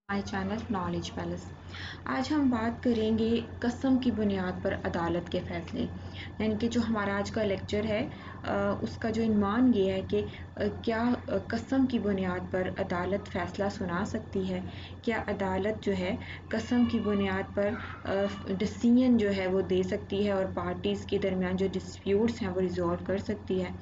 My channel knowledge palace. आज हम बात करेंगे कसम की बुनियाद पर अदालत के फैसले, यानी कि जो हमारा आज का लेक्चर है उसका जो इन्वान ये है कि क्या कसम की बुनियाद पर अदालत फ़ैसला सुना सकती है। क्या अदालत जो है कसम की बुनियाद पर डिसीजन जो है वो दे सकती है और पार्टीज़ के दरमियान जो डिस्प्यूट्स हैं वो रिजॉल्व कर सकती है।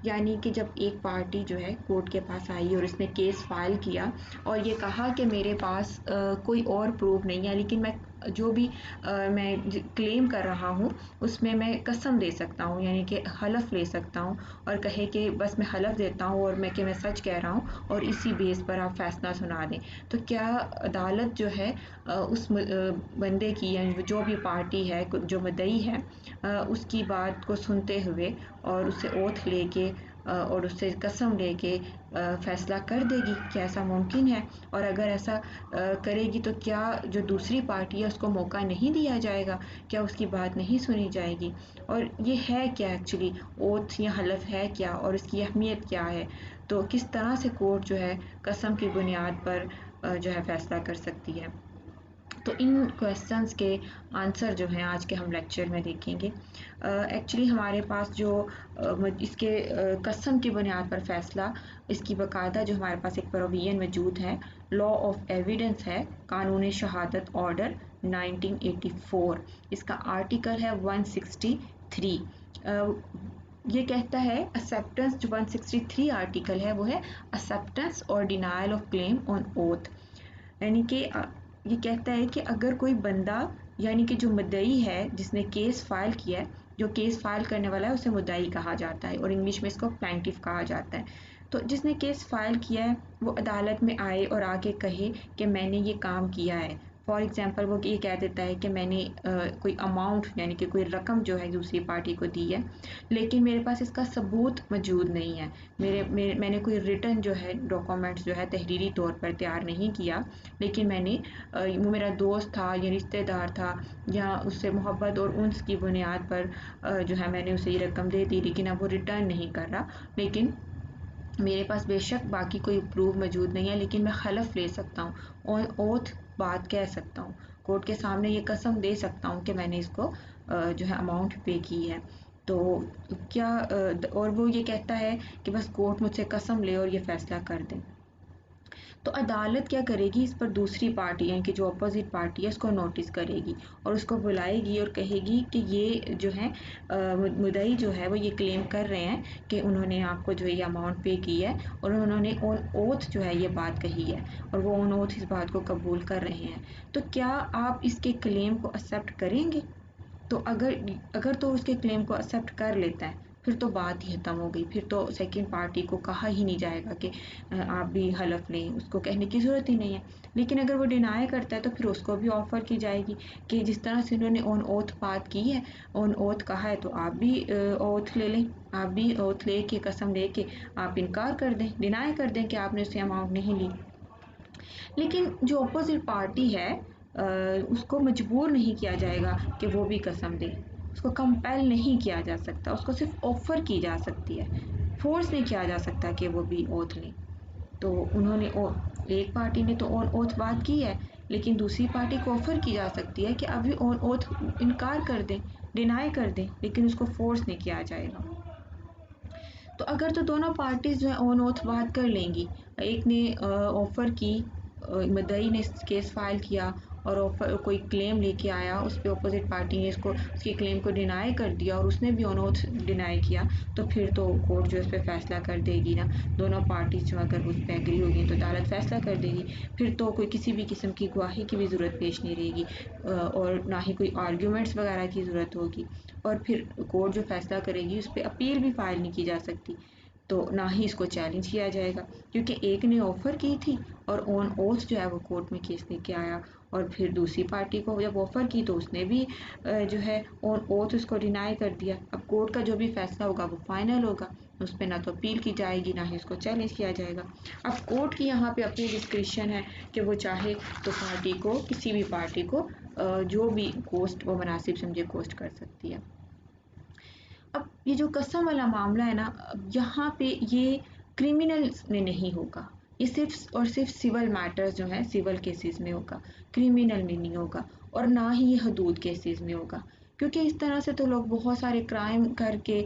यानी कि जब एक पार्टी जो है कोर्ट के पास आई और इसने केस फाइल किया और ये कहा कि मेरे पास कोई और प्रूफ नहीं है, लेकिन मैं जो भी मैं क्लेम कर रहा हूँ उसमें मैं कसम दे सकता हूँ, यानी कि हलफ ले सकता हूँ और कहे कि बस मैं हलफ देता हूँ और मैं सच कह रहा हूँ और इसी बेस पर आप फैसला सुना दें। तो क्या अदालत जो है उस बंदे की, यानी जो भी पार्टी है, जो मुद्दई है, उसकी बात को सुनते हुए और उससे ओथ लेके और उससे कसम लेके फ़ैसला कर देगी? क्या ऐसा मुमकिन है? और अगर ऐसा करेगी तो क्या जो दूसरी पार्टी है उसको मौका नहीं दिया जाएगा? क्या उसकी बात नहीं सुनी जाएगी? और ये है क्या एक्चुअली, ओथ या हलफ है क्या और इसकी अहमियत क्या है? तो किस तरह से कोर्ट जो है कसम की बुनियाद पर जो है फ़ैसला कर सकती है? तो इन क्वेश्चंस के आंसर जो हैं आज के हम लेक्चर में देखेंगे। एक्चुअली हमारे पास जो इसके कसम की बुनियाद पर फ़ैसला, इसकी बाकायदा जो हमारे पास एक प्रोविज़न मौजूद है, लॉ ऑफ एविडेंस है, कानूनी शहादत ऑर्डर 1984। इसका आर्टिकल है 163। ये कहता है एक्सेप्टेंस, जो 163 आर्टिकल है वो है एक्सेप्टेंस और denial of claim on oath. यानी कि ये कहता है कि अगर कोई बंदा, यानी कि जो मुद्दई है जिसने केस फाइल किया है, जो केस फाइल करने वाला है उसे मुद्दई कहा जाता है और इंग्लिश में इसको प्लेंटिफ कहा जाता है। तो जिसने केस फाइल किया है वो अदालत में आए और आके कहे कि मैंने ये काम किया है। फॉर एग्ज़ाम्पल वो ये कह देता है कि मैंने कोई अमाउंट, यानी कि कोई रकम जो है दूसरी पार्टी को दी है, लेकिन मेरे पास इसका सबूत मौजूद नहीं है। मैंने कोई रिटन जो है डॉक्यूमेंट्स जो है तहरीरी तौर पर तैयार नहीं किया, लेकिन मैंने वो मेरा दोस्त था या रिश्तेदार था या उससे मोहब्बत और उन्स की बुनियाद पर जो है मैंने उसे ये रकम दे दी, लेकिन अब वो रिटर्न नहीं कर रहा। लेकिन मेरे पास बेशक बाकी कोई प्रूफ मौजूद नहीं है, लेकिन मैं हलफ ले सकता हूँ और ओथ बात कह सकता हूँ, कोर्ट के सामने ये कसम दे सकता हूँ कि मैंने इसको जो है अमाउंट पे की है। तो क्या और वो ये कहता है कि बस कोर्ट मुझसे कसम ले और ये फैसला कर दे। तो अदालत क्या करेगी, इस पर दूसरी पार्टी, यानी कि जो अपोजिट पार्टी है, उसको नोटिस करेगी और उसको बुलाएगी और कहेगी कि ये जो है मुद्दई जो है वो ये क्लेम कर रहे हैं कि उन्होंने आपको जो है ये अमाउंट पे की है और उन्होंने ऑन ओथ जो है ये बात कही है और वो ऑन ओथ इस बात को कबूल कर रहे हैं। तो क्या आप इसके क्लेम को एक्सेप्ट करेंगे? तो अगर तो उसके क्लेम को एक्सेप्ट कर लेता है, फिर तो बात ही ख़त्म हो गई। फिर तो सेकंड पार्टी को कहा ही नहीं जाएगा कि आप भी हलफ लें, उसको कहने की ज़रूरत ही नहीं है। लेकिन अगर वो डिनाई करता है तो फिर उसको भी ऑफ़र की जाएगी कि जिस तरह से उन्होंने ऑन ओथ बात की है, ऑन ओथ कहा है, तो आप भी ओथ ले लें, आप भी ओथ ले के, कसम ले के आप इनकार कर दें, डिनाई कर दें कि आपने उससे अमाउंट नहीं ली। लेकिन जो अपोजिट पार्टी है उसको मजबूर नहीं किया जाएगा कि वो भी कसम दे, उसको कंपेल नहीं किया जा सकता, उसको सिर्फ ऑफ़र की जा सकती है, फोर्स नहीं किया जा सकता कि वो भी ओथ लें। तो उन्होंने एक पार्टी ने तो ऑन ओथ बात की है, लेकिन दूसरी पार्टी को ऑफ़र की जा सकती है कि अभी ऑन ओथ इनकार कर दें, डिनाई कर दें, लेकिन उसको फोर्स नहीं किया जाएगा। तो अगर तो दोनों पार्टीज़ जो है ऑन ओथ बात कर लेंगी, एक ने ऑफ़र की, मुद्दई ने केस फाइल किया और ऑफ़र कोई क्लेम लेके आया, उस पे अपोजिट पार्टी ने इसको उसके क्लेम को डिनाई कर दिया और उसने भी ऑन ओथ डिनाई किया, तो फिर तो कोर्ट जो है इस पे फ़ैसला कर देगी ना। दोनों पार्टीज़ जो अगर उस पे एग्री होगी तो अदालत फ़ैसला कर देगी। फिर तो कोई किसी भी किस्म की गवाही की भी ज़रूरत पेश नहीं रहेगी और ना ही कोई आर्ग्यूमेंट्स वगैरह की ज़रूरत होगी। और फिर कोर्ट जो फ़ैसला करेगी उस पे अपील भी फ़ाइल नहीं की जा सकती, तो ना ही इसको चैलेंज किया जाएगा, क्योंकि एक ने ऑफ़र की थी और ऑन ओथ जो है वो कोर्ट में केस लेके आया और फिर दूसरी पार्टी को जब ऑफ़र की तो उसने भी जो है ऑन ओथ उसको डिनाई कर दिया। अब कोर्ट का जो भी फ़ैसला होगा वो फाइनल होगा, उस पे ना तो अपील की जाएगी ना ही उसको चैलेंज किया जाएगा। अब कोर्ट की यहाँ पे अपनी डिस्क्रिशन है कि वो चाहे तो पार्टी को, किसी भी पार्टी को जो भी कोस्ट वो मुनासिब समझे कोस्ट कर सकती है। अब ये जो कसम वाला मामला है ना, यहाँ पे ये क्रिमिनल्स में नहीं होगा, ये सिर्फ और सिर्फ सिविल मैटर्स जो है सिविल केसेस में होगा, क्रिमिनल में नहीं होगा, और ना ही ये हदूद केसेस में होगा। क्योंकि इस तरह से तो लोग बहुत सारे क्राइम करके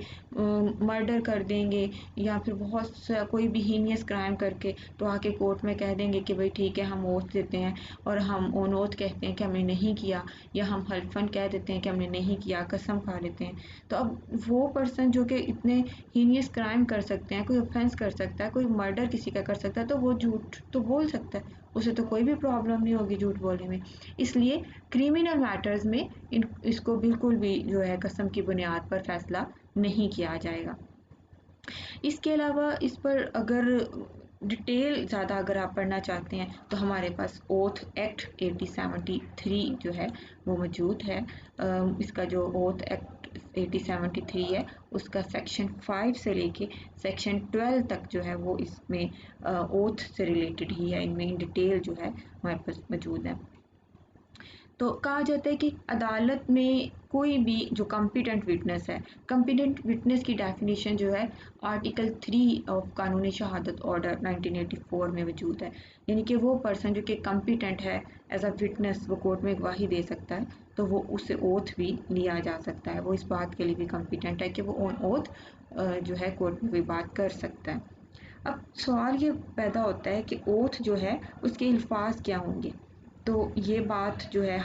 मर्डर कर देंगे या फिर कोई भी हीनियस क्राइम करके तो आके कोर्ट में कह देंगे कि भाई ठीक है हम ओथ देते हैं, और हम ऑन ओथ कहते हैं कि हमने नहीं किया, या हम हल्फन कह देते हैं कि हमने नहीं किया, कसम खा लेते हैं। तो अब वो पर्सन जो कि इतने हीनियस क्राइम कर सकते हैं, कोई ऑफेंस कर सकता है, कोई मर्डर किसी का कर सकता है, तो वो झूठ तो बोल सकता है, उसे तो कोई भी प्रॉब्लम नहीं होगी झूठ बोलने में। इसलिए क्रिमिनल मैटर्स में इसको बिल्कुल भी जो है कसम की बुनियाद पर फैसला नहीं किया जाएगा। इसके अलावा इस पर अगर डिटेल ज़्यादा अगर आप पढ़ना चाहते हैं तो हमारे पास ओथ एक्ट 1873 जो है वो मौजूद है। इसका जो ओथ एक्ट 1873 है उसका सेक्शन 5 से लेके सेक्शन 12 तक जो है वो इसमें ओथ से रिलेटेड ही है, इनमें डिटेल जो है हमारे पास मौजूद है। तो कहा जाता है कि अदालत में कोई भी जो कॉम्पिटेंट विटनेस है, कॉम्पिटेंट विटनेस की डेफिनेशन जो है आर्टिकल 3 ऑफ कानूनी शहादत ऑर्डर 1984 में मौजूद है। यानी कि वो पर्सन जो कि कॉम्पिटेंट है एज अ विटनेस, वो कोर्ट में गवाही दे सकता है, तो वो उससे ओथ भी लिया जा सकता है। वो इस बात के लिए भी कॉम्पिटेंट है कि वो ऑन ओथ जो है कोर्ट में भी बात कर सकता है। अब सवाल ये पैदा होता है कि ओथ जो है उसके अल्फाज क्या होंगे। तो ये बात जो है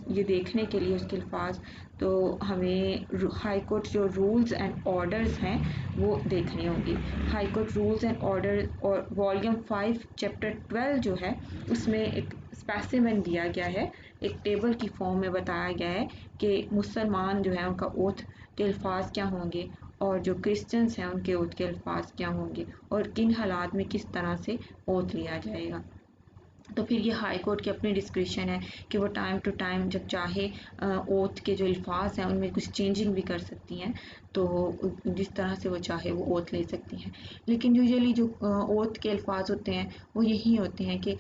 ये देखने के लिए उसके अल्फाज, तो हमें हाई कोर्ट जो रूल्स एंड ऑर्डर्स हैं वो देखने होंगे। High court rules and order और वॉल्यूम 5 चैप्टर 12 जो है उसमें एक स्पेसिमेन दिया गया है, एक टेबल की फॉर्म में बताया गया है कि मुसलमान जो है उनका ओथ के अल्फाज क्या होंगे, और जो क्रिश्चियंस हैं उनके ओथ के अल्फाज क्या होंगे, और किन हालात में किस तरह से ओथ लिया जाएगा। तो फिर ये हाई कोर्ट की अपनी डिस्क्रिशन है कि वो टाइम टू टाइम जब चाहे ओथ के जो अल्फाज हैं उनमें कुछ चेंजिंग भी कर सकती हैं, तो जिस तरह से वो चाहे वो ओथ ले सकती हैं। लेकिन यूजुअली जो ओथ के अल्फाज होते हैं वो यही होते हैं कि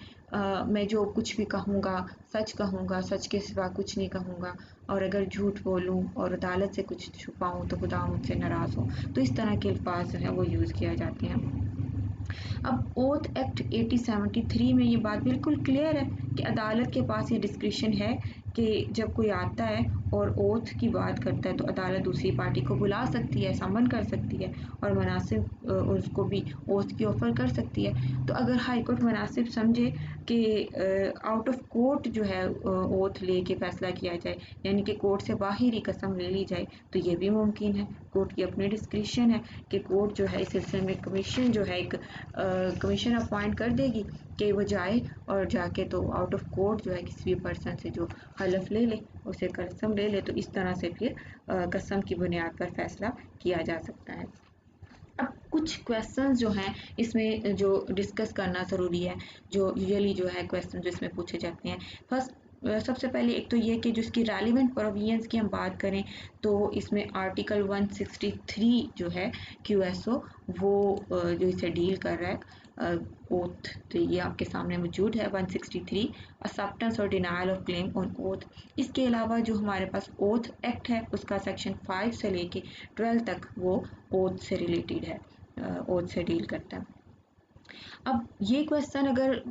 मैं जो कुछ भी कहूँगा सच कहूँगा, सच के सिवा कुछ नहीं कहूँगा, और अगर झूठ बोलूँ और अदालत से कुछ छुपाऊँ तो खुदा मुझसे नाराज़ हो। तो इस तरह के अल्फाज जो हैं वो यूज़ किए जाते हैं। अब ओथ एक्ट 1873 में ये बात बिल्कुल क्लियर है कि अदालत के पास ये डिस्क्रिशन है कि जब कोई आता है और ओथ की बात करता है तो अदालत दूसरी पार्टी को बुला सकती है, समन कर सकती है, और मुनासिब उसको भी ओथ की ऑफ़र कर सकती है। तो अगर हाई कोर्ट मुनासिब समझे कि आउट ऑफ कोर्ट जो है ओथ ले के फैसला किया जाए, यानी कि कोर्ट से बाहर ही कसम ले ली जाए, तो ये भी मुमकिन है। कोर्ट की अपनी डिस्क्रिशन है कि कोर्ट जो है इस सिलसिले में कमीशन जो है एक कमीशन अपॉइंट कर देगी कि वो जाए और जाके तो आउट ऑफ कोर्ट जो है किसी भी पर्सन से जो हलफ ले ले, उसे कसम ले ले, तो इस तरह से फिर कसम की बुनियाद पर फैसला किया जा सकता है। अब कुछ क्वेश्चंस जो हैं इसमें जो डिस्कस करना ज़रूरी है, जो यूजुअली जो है क्वेश्चन जो इसमें पूछे जाते हैं। फर्स्ट सबसे पहले एक तो ये कि जो इसकी रेलिवेंट प्रोविजंस की हम बात करें तो इसमें आर्टिकल 163 जो है QSO वो जो इसे डील कर रहा है ओथ, तो ये आपके सामने मौजूद है 163 एक्सेप्टेंस और denial of claim on oath. इसके अलावा जो हमारे पास ओथ एक्ट है उसका सेक्शन 5 से लेके 12 तक वो ओथ से रिलेटेड है, ओथ से डील करता है। अब ये क्वेश्चन अगर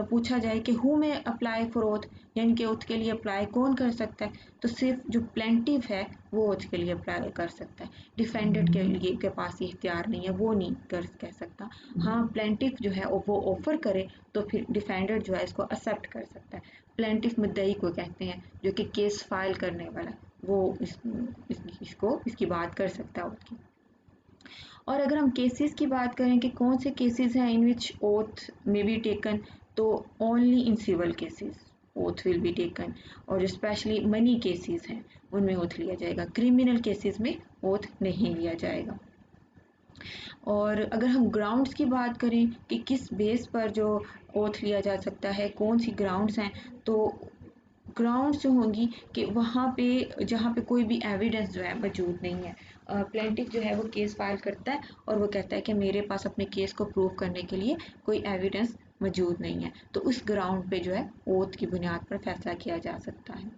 पूछा जाए कि हु में अप्लाई फॉर ओथ, यानी कि ओथ के लिए अप्लाई कौन कर सकता है, तो सिर्फ जो प्लेंटिफ है वो ओथ के लिए अप्लाई कर सकता है। डिफेंडेंट के लिए के पास ये इख्तियार नहीं है, वो नहीं कर कह सकता। हाँ, प्लेंटिफ जो है वो ऑफर करे तो फिर डिफेंडेंट जो है इसको एक्सेप्ट कर सकता है। प्लेंटिफ मुद्दई को कहते हैं जो कि केस फाइल करने वाला, वो इसकी बात कर सकता है ओथ की। और अगर हम केसेस की बात करें कि कौन से केसेस हैं in which oath may be taken, तो only in civil cases oath will be taken, और जो स्पेशली मनी केसेस हैं उनमें ओथ लिया जाएगा। क्रिमिनल केसेस में ओथ नहीं लिया जाएगा। और अगर हम ग्राउंड्स की बात करें कि किस बेस पर जो ओथ लिया जा सकता है, कौन सी ग्राउंड्स हैं, तो ग्राउंड्स जो होंगी कि वहाँ पे जहाँ पे कोई भी एविडेंस जो है मौजूद नहीं है, प्लेंटिफ जो है वो केस फाइल करता है और वो कहता है कि मेरे पास अपने केस को प्रूव करने के लिए कोई एविडेंस मौजूद नहीं है, तो उस ग्राउंड पे जो है ओथ की बुनियाद पर फैसला किया जा सकता है।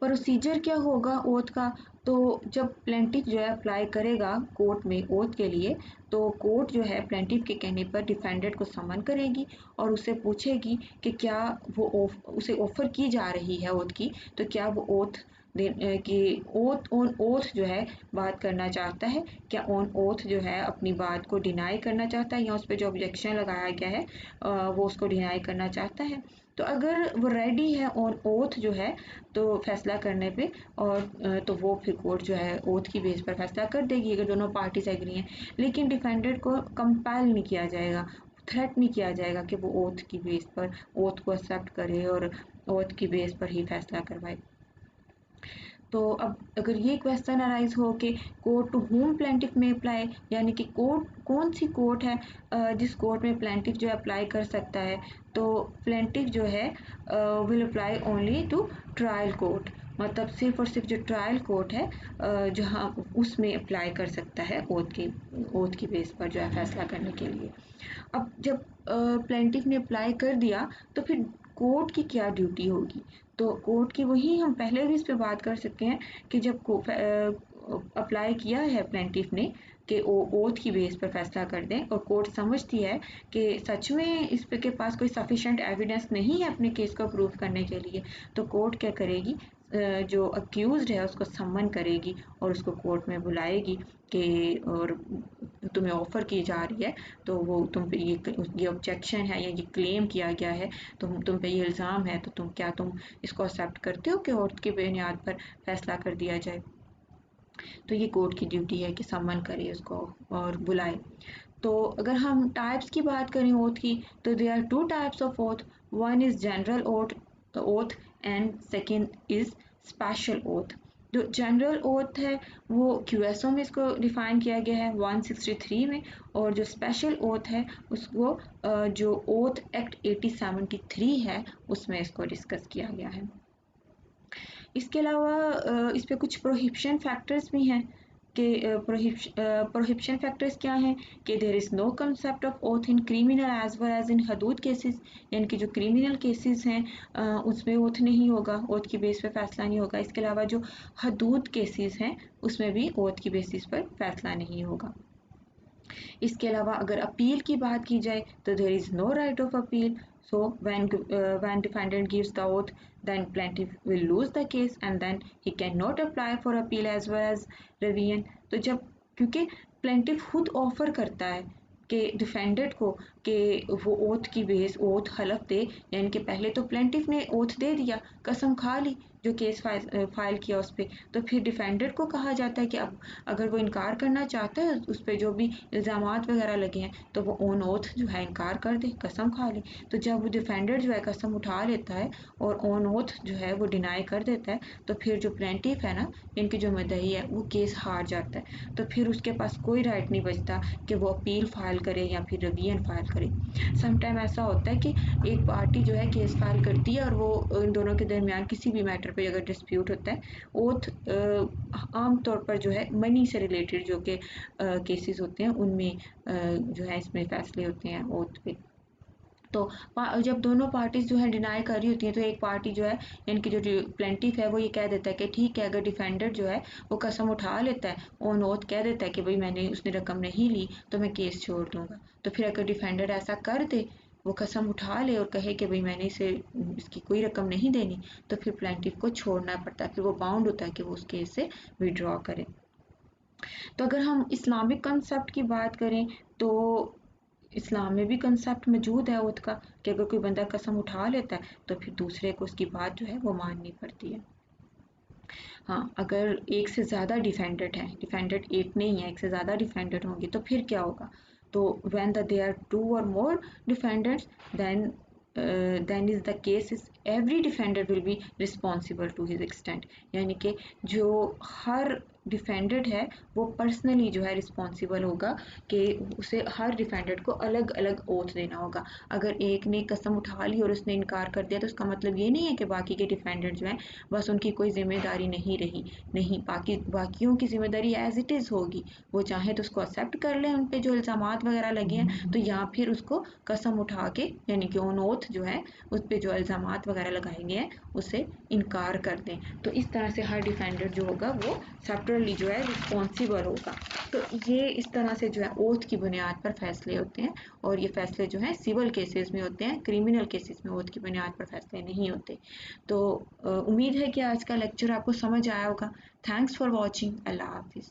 प्रोसीजर क्या होगा ओथ का? तो जब प्लेंटिफ जो है अप्लाई करेगा कोर्ट में ओथ के लिए, तो कोर्ट जो है प्लेंटिफ के कहने पर डिफेंडेंट को समन करेगी और उससे पूछेगी कि क्या वो उसे ऑफर की जा रही है ओथ की, तो क्या वो ओथ कि ओथ ऑन ओथ जो है बात करना चाहता है, क्या ऑन ओथ जो है अपनी बात को डिनाई करना चाहता है, या उस पर जो ऑब्जेक्शन लगाया गया है वो उसको डिनाई करना चाहता है। तो अगर वो रेडी है ऑन ओथ जो है तो फैसला करने पे, और तो वो फिर कोर्ट जो है ओथ की बेस पर फैसला कर देगी अगर दोनों पार्टीज एग्री हैं। लेकिन डिफेंडेंट को कंपेल नहीं किया जाएगा, थ्रेट नहीं किया जाएगा कि वो ओथ की बेस पर ओथ को एक्सेप्ट करे और ओथ की बेस पर ही फैसला करवाए। तो अब अगर ये क्वेश्चन अराइज हो कि कोर्ट टू होम प्लेंटिफ में अप्लाई, यानी कि कोर्ट कौन सी कोर्ट है जिस कोर्ट में प्लेंटिफ जो है अप्लाई कर सकता है, तो प्लेंटिफ जो है will apply only to trial court, मतलब सिर्फ और सिर्फ जो ट्रायल कोर्ट है जहाँ उसमें अप्लाई कर सकता है ओथ की बेस पर जो है फैसला करने के लिए। अब जब प्लेंटिफ ने अप्लाई कर दिया तो फिर कोर्ट की क्या ड्यूटी होगी? तो कोर्ट की वही हम पहले भी इस पे बात कर सकते हैं कि जब अप्लाई किया है प्लेंटिफ ने कि वो ओथ की बेस पर फैसला कर दें और कोर्ट समझती है कि सच में इस पे के पास कोई सफिशेंट एविडेंस नहीं है अपने केस को प्रूव करने के लिए, तो कोर्ट क्या करेगी, जो अक्यूज्ड है उसको सम्मन करेगी और उसको कोर्ट में बुलाएगी कि और तुम्हें ऑफर की जा रही है, तो वो तुम पे ये ऑब्जेक्शन है या ये क्लेम किया गया है, तुम पे ये इल्ज़ाम है, तो तुम इसको एक्सेप्ट करते हो कि औरत की बुनियाद पर फैसला कर दिया जाए। तो ये कोर्ट की ड्यूटी है कि सम्मन करे उसको और बुलाए। तो अगर हम टाइप्स की बात करें ओथ की, तो there are two types of oath, one is general oath and second is special oath. जो जनरल ओथ है वो क्यूएसओ में इसको डिफाइन किया गया है 163 में, और जो स्पेशल ओथ है उसको जो ओथ एक्ट 1873 है उसमें इसको डिस्कस किया गया है। इसके अलावा इस पे कुछ प्रोहिबिशन फैक्टर्स भी हैं कि प्रोहिबिशन फैक्टर्स क्या हैं कि there is no concept of oath in criminal as well as in हदूद केसेस, यानी कि जो क्रिमिनल केसेस हैं उसमें ओथ नहीं होगा, ओथ की बेस पर फैसला नहीं होगा। इसके अलावा जो हदूद केसेस हैं उसमें भी ओथ की बेसिस पर फैसला नहीं होगा। इसके अलावा अगर अपील की बात की जाए तो there is no right of appeal, so when defendant gives the oath then plaintiff will lose the case and then he cannot apply for appeal as well as revision। तो जब क्योंकि plaintiff खुद offer करता है कि defendant को कि वो ओथ की बेस ओथ हलफ दे, यानी कि पहले तो प्लेंटिफ ने ओथ दे दिया, कसम खा ली जो केस फाइल किया उस पर, तो फिर डिफेंडेंट को कहा जाता है कि अब अगर वो इनकार करना चाहता है उस पर जो भी इल्ज़ामात वगैरह लगे हैं तो वो ऑन ओथ जो है इनकार कर दे, कसम खा ले। तो जब वो डिफेंडेंट जो है कसम उठा लेता है और ऑन ओथ जो है वो डिनाई कर देता है, तो फिर जो प्लेंटिफ है ना, इनकी जो मदई है वो केस हार जाता है, तो फिर उसके पास कोई राइट नहीं बचता कि वो अपील फाइल करे या फिर रिवीजन फाइल करे। समटाइम ऐसा होता है कि एक पार्टी जो है केस फाइल करती है और वो इन दोनों के दरमियान किसी भी मैटर पे अगर डिस्प्यूट होता है, ओथ आम तौर पर जो है मनी से रिलेटेड जो कि केसेस होते हैं उनमें जो है इसमें फैसले होते हैं ओथ पे। तो जब दोनों पार्टीज जो है डिनाई कर रही होती हैं तो एक पार्टी जो है यानी कि जो प्लेंटिफ है वो ये कह देता है कि ठीक है, अगर डिफेंडेंट जो है वो कसम उठा लेता है, ऑन ओथ कह देता है कि भाई मैंने उसने रकम नहीं ली तो मैं केस छोड़ दूंगा। तो फिर अगर डिफेंडेंट ऐसा कर दे, वो कसम उठा ले और कहे कि भाई मैंने इसे इसकी कोई रकम नहीं देनी, तो फिर प्लेंटिफ को छोड़ना पड़ता है, फिर वो बाउंड होता है कि वो उस केस से विड्रॉ करे। तो अगर हम इस्लामिक कंसेप्ट की बात करें तो इस्लाम में भी कंसेप्ट मौजूद है ओथ का कि अगर कोई बंदा कसम उठा लेता है तो फिर दूसरे को उसकी बात जो है वो माननी पड़ती है। हाँ, अगर एक से ज़्यादा डिफेंडेंट है, डिफेंडेंट एक नहीं है, एक से ज़्यादा डिफेंडेंट होंगे तो फिर क्या होगा? तो व्हेन देयर आर टू और more defendants then is the case is every defendant will be responsible to his extent, यानी कि जो हर डिफेंडेंट है वो पर्सनली जो है रिस्पॉन्सिबल होगा कि उसे हर डिफेंडेंट को अलग अलग ओथ देना होगा। अगर एक ने कसम उठा ली और उसने इनकार कर दिया तो उसका मतलब ये नहीं है कि बाकी के डिफेंडेंट जो हैं बस उनकी कोई जिम्मेदारी नहीं रही, नहीं, बाकियों की जिम्मेदारी एज इट इज़ होगी। वो चाहे तो उसको एक्सेप्ट कर लें उन पे जो इल्ज़ामात वगैरह लगे हैं, तो या फिर उसको कसम उठा के यानी कि ऑन ओथ जो है उस पर जो इल्ज़ामात वगैरह लगाए गए हैं उससे इनकार कर दें। तो इस तरह से हर डिफेंडेंट जो होगा वो सेपरेटली जो है रिस्पॉन्सिबल होगा। तो ये इस तरह से जो है ओथ की बुनियाद पर फैसले होते हैं, और ये फैसले जो हैं सिविल केसेस में होते हैं, क्रिमिनल केसेस में ओथ की बुनियाद पर फैसले नहीं होते। तो उम्मीद है कि आज का लेक्चर आपको समझ आया होगा। Thanks for watching. अल्लाह हाफिज़।